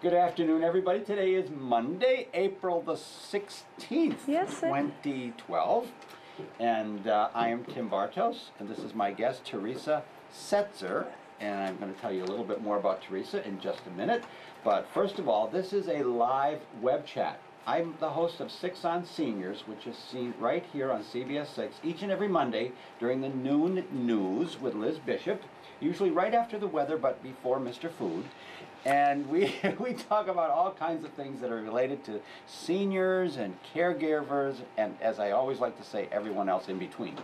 Good afternoon, everybody. Today is Monday, April the 16th, Yes, sir. 2012. And I am Tim Bartos, and this is my guest, Teresa Setzer. And I'm going to tell you a little bit more about Teresa in just a minute. But first of all, this is a live web chat. I'm the host of 6 on Seniors, which is seen right here on CBS 6 each and every Monday during the noon news with Liz Bishop, usually right after the weather but before Mr. Food. And we talk about all kinds of things that are related to seniors and caregivers and, as I always like to say, everyone else in between.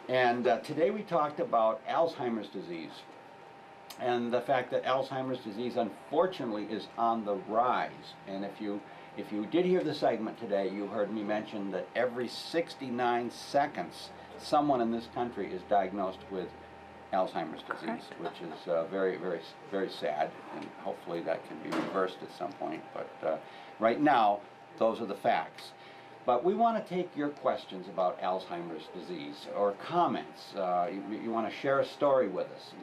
And today we talked about Alzheimer's disease and the fact that Alzheimer's disease unfortunately is on the rise. And if you did hear the segment today, you heard me mention that every 69 seconds someone in this country is diagnosed with Alzheimer's disease, which is very, very, very sad, and hopefully that can be reversed at some point. But right now, those are the facts. But we want to take your questions about Alzheimer's disease or comments. You want to share a story with us.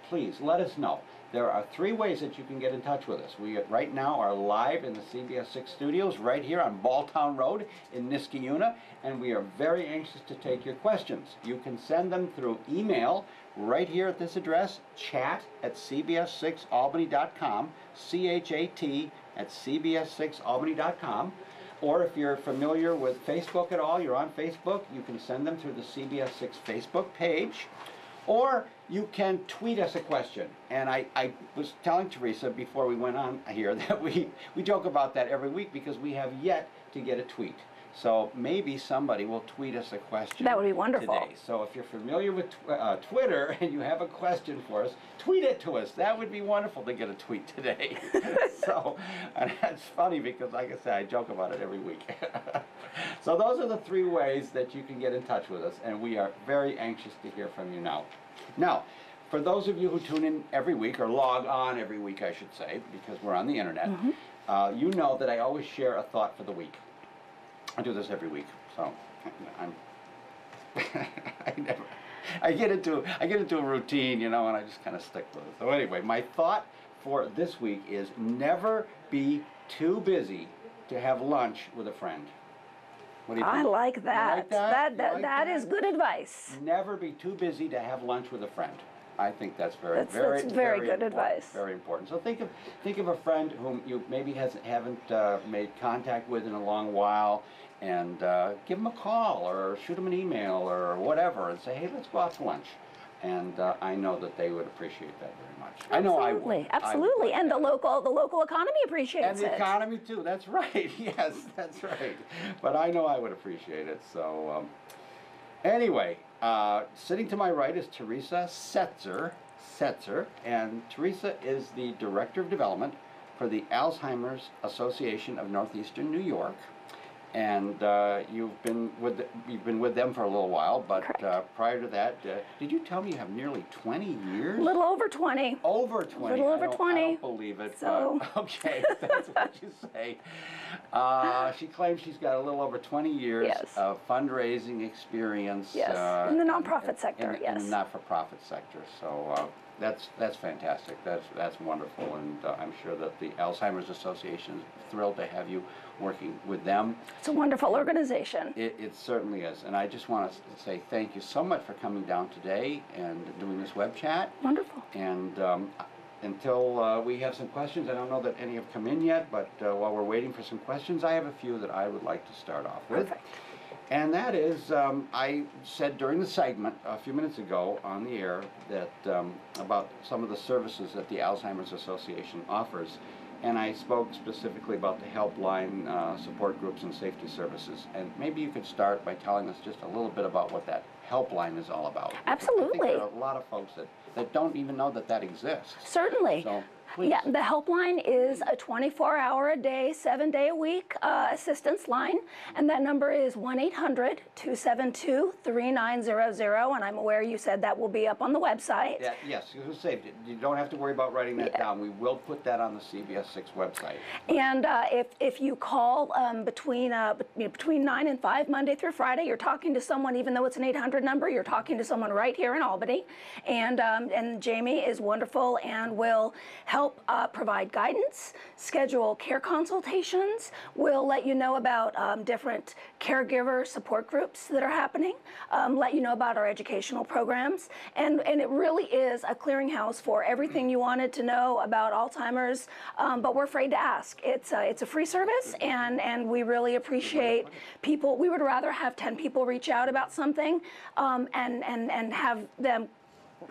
Please let us know. There are 3 ways that you can get in touch with us. We right now are live in the CBS 6 studios right here on Balltown Road in Niskayuna, and we are very anxious to take your questions. You can send them through email right here at this address, chat@cbs6albany.com, chat@cbs6albany.com. Or if you're familiar with Facebook at all, you're on Facebook, you can send them through the CBS 6 Facebook page. Or you can tweet us a question. And I was telling Teresa before we went on here that we joke about that every week because we have yet to get a tweet. So maybe somebody will tweet us a question. That would be wonderful. Today. So if you're familiar with Twitter and you have a question for us, tweet it to us. That would be wonderful to get a tweet today. So, and that's funny because, like I said, I joke about it every week. So those are the 3 ways that you can get in touch with us, and we are very anxious to hear from you now. Now, for those of you who tune in every week, or log on every week, I should say, because we're on the internet, you know that I always share a thought for the week. I do this every week, so I get into a routine, you know, and I just kind of stick with it. So anyway, my thought for this week is never be too busy to have lunch with a friend. What do you think? I like that. You like that? That is good advice. Never be too busy to have lunch with a friend. I think that's very good advice. Very important. So think of a friend whom you maybe haven't made contact with in a long while, and give them a call or shoot them an email or whatever, and say, hey, let's go out to lunch. And I know that they would appreciate that very much. Absolutely. I know I would. Absolutely, and the local economy appreciates it. And the economy too. That's right. Yes, that's right. But I know I would appreciate it. So anyway, sitting to my right is Teresa Setzer, and Teresa is the Director of Development for the Alzheimer's Association of Northeastern New York. And you've been with them for a little while, but prior to that, did you tell me you have nearly 20 years? A little over 20. Over 20. A little over 20. I don't believe it. So. But, okay, that's what you say. She claims she's got a little over 20 years of fundraising experience. Yes, in the nonprofit sector. In the not-for-profit sector. So. That's fantastic. That's wonderful, and I'm sure that the Alzheimer's Association is thrilled to have you working with them. It's a wonderful organization. It certainly is, and I just want to say thank you so much for coming down today and doing this web chat. Wonderful. And until we have some questions, I don't know that any have come in yet, but while we're waiting for some questions, I have a few that I would like to start off with. Perfect. And that is, I said during the segment a few minutes ago on the air that about some of the services that the Alzheimer's Association offers, and I spoke specifically about the helpline, support groups, and safety services. And maybe you could start by telling us just a little bit about what that helpline is all about. Absolutely. I think there are a lot of folks that don't even know that exists. Certainly. So, please. Yeah, the helpline is a 24-hour-a-day, 7-day-a-week assistance line, and that number is 1-800-272-3900, and I'm aware you said that will be up on the website. Yeah, yes, you saved it. You don't have to worry about writing that down. We will put that on the CBS 6 website. And if you call between 9 and 5, Monday through Friday, you're talking to someone, even though it's an 800 number, you're talking to someone right here in Albany, and Jamie is wonderful and will help help provide guidance, schedule care consultations. We'll let you know about different caregiver support groups that are happening, let you know about our educational programs, and it really is a clearinghouse for everything you wanted to know about Alzheimer's, but we're afraid to ask. It's a free service, and we really appreciate people. We would rather have 10 people reach out about something and have them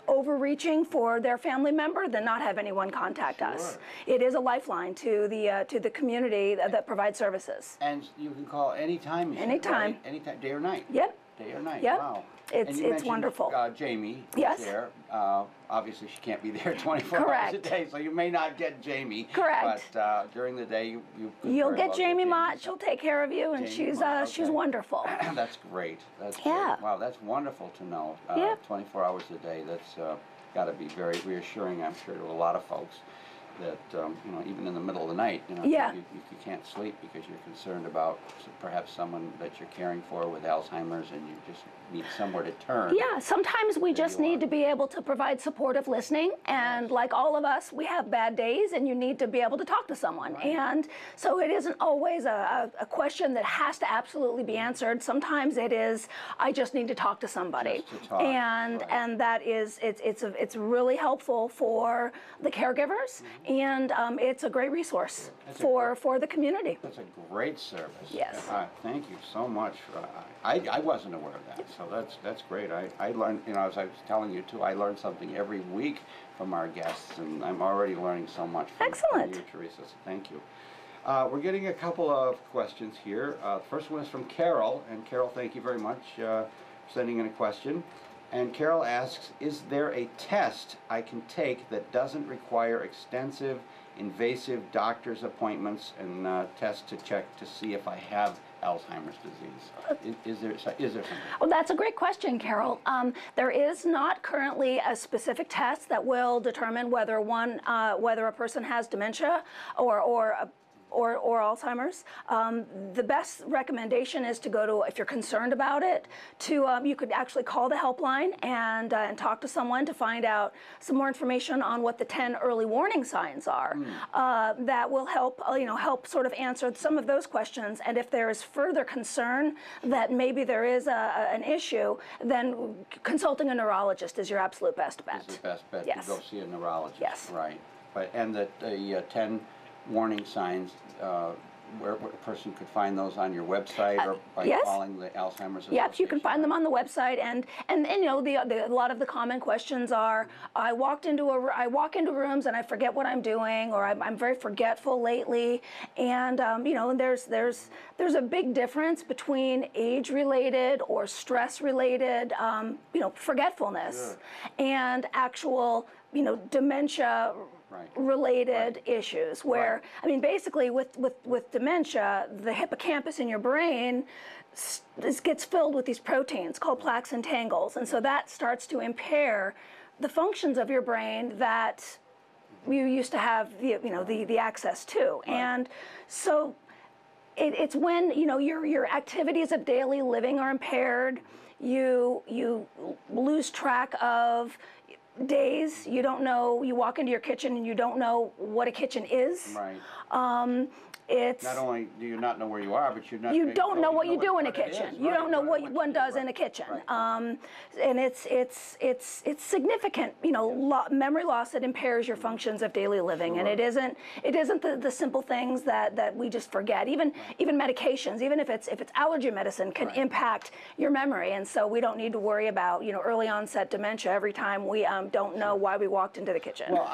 overreaching for their family member than not have anyone contact us. It is a lifeline to the community that provides services. And you can call anytime. Anytime. Right? Anytime, day or night. Yep. Day or night. Yep. Wow. It's wonderful. Jamie Yes. is there. Obviously, she can't be there 24 Correct. hours a day, so you may not get Jamie. Correct. But during the day, You'll get Jamie Mott. She'll take care of you, and Jamie she's Mott, she's okay. wonderful. That's great. That's Yeah. great. Wow, that's wonderful to know. Yep. 24 hours a day. That's got to be very reassuring, I'm sure, to a lot of folks. That even in the middle of the night, Yeah. you can't sleep because you're concerned about perhaps someone that you're caring for with Alzheimer's, and you just need somewhere to turn. Yeah, sometimes we just need to be able to provide supportive listening, and like all of us, we have bad days, and you need to be able to talk to someone. Right. And so it isn't always a question that has to absolutely be answered. Sometimes it is, I just need to talk to somebody. Just to talk, and right. and that is, it's really helpful for the caregivers, and it's a great resource for the community. That's a great service. Yes. Thank you so much. I wasn't aware of that, so that's great. I learned, as I was telling you too, I learn something every week from our guests, and I'm already learning so much from Excellent. you, Teresa, so thank you. We're getting a couple of questions here. The first one is from Carol, and Carol, thank you very much for sending in a question. And Carol asks, is there a test I can take that doesn't require extensive, invasive doctor's appointments and tests to check to see if I have Alzheimer's disease? Is there something? Well, that's a great question, Carol. There is not currently a specific test that will determine whether a person has dementia or Alzheimer's. The best recommendation is to go to, if you're concerned about it, you could actually call the helpline and talk to someone to find out some more information on what the 10 early warning signs are. That will help, help sort of answer some of those questions. And if there is further concern that maybe there is an issue, then consulting a neurologist is your absolute best bet. Is the best bet Yes. to go see a neurologist. Yes. Right. But and the 10 warning signs, where a person could find those on your website or by yes. calling the Alzheimer's Association. Yep, you can find them on the website, and a lot of the common questions are, I walk into rooms and I forget what I'm doing, or I'm very forgetful lately, and there's a big difference between age-related or stress-related forgetfulness and actual dementia related issues where, I mean, basically with dementia, the hippocampus in your brain gets filled with these proteins called plaques and tangles, and so that starts to impair the functions of your brain that you used to have the access to. Right. And so it's when your activities of daily living are impaired, you lose track of days. You don't know, you walk into your kitchen and you don't know what a kitchen is. Right. It's not only do you not know where you are, but you don't know what you do in a kitchen. Right. You don't know what one does in a kitchen. Right. And it's significant, memory loss that impairs your functions of daily living. Sure. And it isn't the simple things that we just forget. Even medications, even if it's allergy medicine, can impact your memory. And so we don't need to worry about early onset dementia every time we don't know why we walked into the kitchen. Well,